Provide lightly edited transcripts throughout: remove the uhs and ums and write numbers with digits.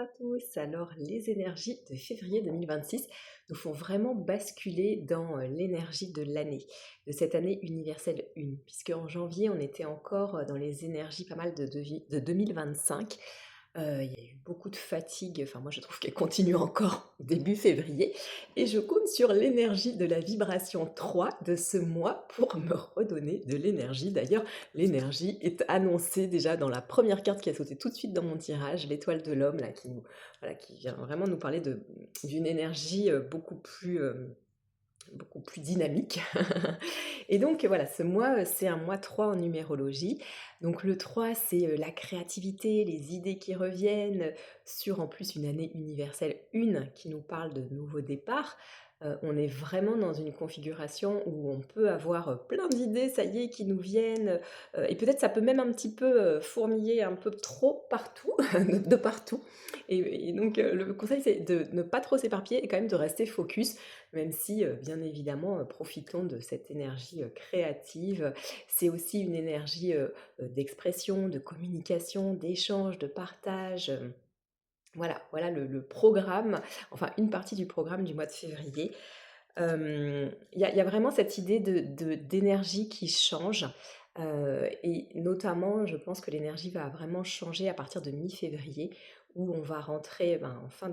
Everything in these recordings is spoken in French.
À tous, alors les énergies de février 2026 nous font vraiment basculer dans l'énergie de l'année, de cette année universelle 1, puisque en janvier on était encore dans les énergies pas mal de 2025. Il y a eu beaucoup de fatigue, enfin moi je trouve qu'elle continue encore début février, et je compte sur l'énergie de la vibration 3 de ce mois pour me redonner de l'énergie. D'ailleurs, l'énergie est annoncée déjà dans la première carte qui a sauté tout de suite dans mon tirage, l'étoile de l'homme, là, voilà, qui vient vraiment nous parler d'une énergie beaucoup plus dynamique. Et donc voilà, ce mois, c'est un mois 3 en numérologie. Donc le 3, c'est la créativité, les idées qui reviennent, sur en plus une année universelle 1 qui nous parle de nouveaux départs. On est vraiment dans une configuration où on peut avoir plein d'idées, ça y est, qui nous viennent. Et peut-être ça peut même un petit peu fourmiller un peu trop partout, de partout. Et donc le conseil, c'est de ne pas trop s'éparpiller et quand même de rester focus, même si, bien évidemment, profitons de cette énergie créative. C'est aussi une énergie d'expression, de communication, d'échange, de partage. Voilà le programme, enfin une partie du programme du mois de février. Il y a vraiment cette idée d'énergie qui change, et notamment, je pense que l'énergie va vraiment changer à partir de mi-février, où on va rentrer, en fin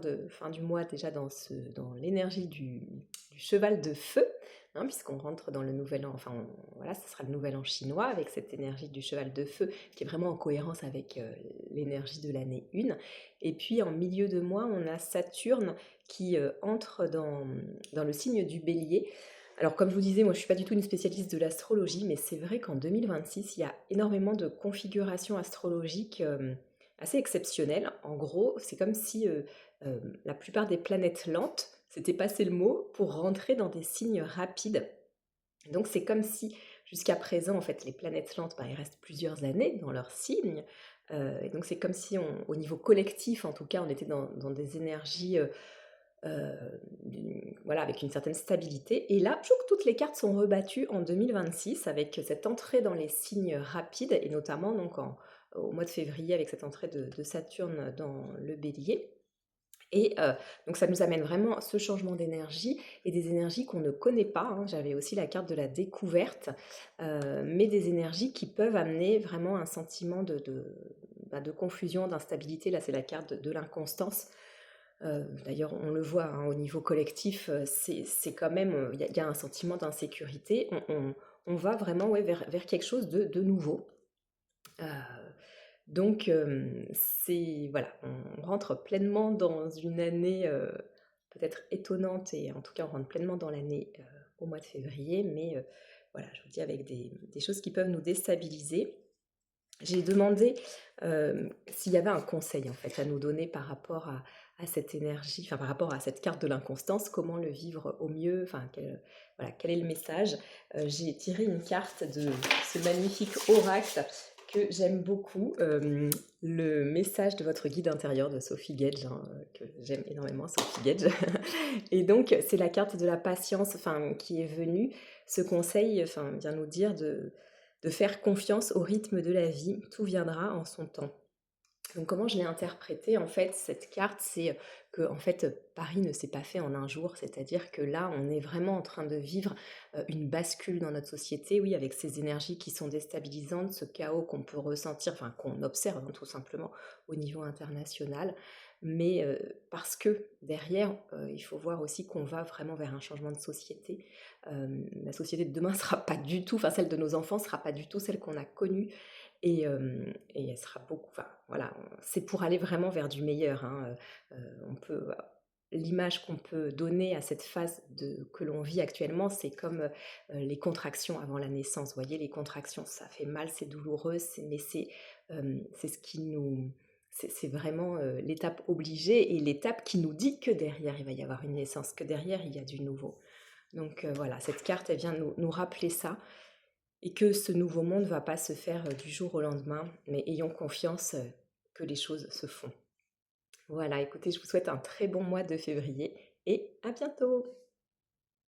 du mois déjà dans l'énergie du cheval de feu, hein, puisqu'on rentre dans le nouvel an, enfin voilà, ce sera le nouvel an chinois avec cette énergie du cheval de feu qui est vraiment en cohérence avec l'énergie de l'année 1. Et puis en milieu de mois, on a Saturne qui entre dans le signe du bélier. Alors comme je vous disais, moi je ne suis pas du tout une spécialiste de l'astrologie, mais c'est vrai qu'en 2026, il y a énormément de configurations astrologiques assez exceptionnelles. En gros, c'est comme si la plupart des planètes lentes, c'était passé le mot, pour rentrer dans des signes rapides. Donc c'est comme si jusqu'à présent, en fait, les planètes lentes, elles restent plusieurs années dans leur signe. Et donc c'est comme si au niveau collectif, en tout cas, on était dans des énergies voilà, avec une certaine stabilité. Et là, toutes les cartes sont rebattues en 2026 avec cette entrée dans les signes rapides, et notamment donc au mois de février avec cette entrée de Saturne dans le bélier. Et donc ça nous amène vraiment ce changement d'énergie, et des énergies qu'on ne connaît pas, hein. J'avais aussi la carte de la découverte, mais des énergies qui peuvent amener vraiment un sentiment de confusion, d'instabilité. Là, c'est la carte de l'inconstance. D'ailleurs, on le voit, hein, au niveau collectif, c'est quand même, il y a un sentiment d'insécurité. On va vraiment, ouais, vers quelque chose de nouveau. Euh, donc, voilà, on rentre pleinement dans une année peut-être étonnante, et en tout cas, on rentre pleinement dans l'année au mois de février, mais voilà, je vous dis, avec des choses qui peuvent nous déstabiliser. J'ai demandé s'il y avait un conseil en fait à nous donner par rapport à cette énergie, enfin par rapport à cette carte de l'inconstance, comment le vivre au mieux, enfin voilà, quel est le message. J'ai tiré une carte de ce magnifique oracle que j'aime beaucoup, le message de votre guide intérieur de Sophie Gage, hein, que j'aime énormément, Sophie Gage. Et donc c'est la carte de la patience, enfin, qui est venue. Ce conseil, enfin, vient nous dire de faire confiance au rythme de la vie, tout viendra en son temps. Donc comment je l'ai interprétée, en fait, cette carte, c'est que en fait, Paris ne s'est pas fait en un jour, c'est-à-dire que là, on est vraiment en train de vivre une bascule dans notre société, oui, avec ces énergies qui sont déstabilisantes, ce chaos qu'on peut ressentir, enfin qu'on observe, hein, tout simplement au niveau international, mais parce que derrière, il faut voir aussi qu'on va vraiment vers un changement de société. La société de demain sera pas du tout, enfin celle de nos enfants sera pas du tout celle qu'on a connue, et elle sera beaucoup, enfin voilà, c'est pour aller vraiment vers du meilleur, hein. On peut L'image qu'on peut donner à cette phase que l'on vit actuellement, c'est comme les contractions avant la naissance. Vous voyez, les contractions, ça fait mal, c'est douloureux, mais c'est ce qui nous... C'est vraiment l'étape obligée, et l'étape qui nous dit que derrière, il va y avoir une naissance, que derrière, il y a du nouveau. Donc voilà, cette carte, elle vient nous rappeler ça, et que ce nouveau monde ne va pas se faire du jour au lendemain, mais ayons confiance que les choses se font. Voilà, écoutez, je vous souhaite un très bon mois de février, et à bientôt!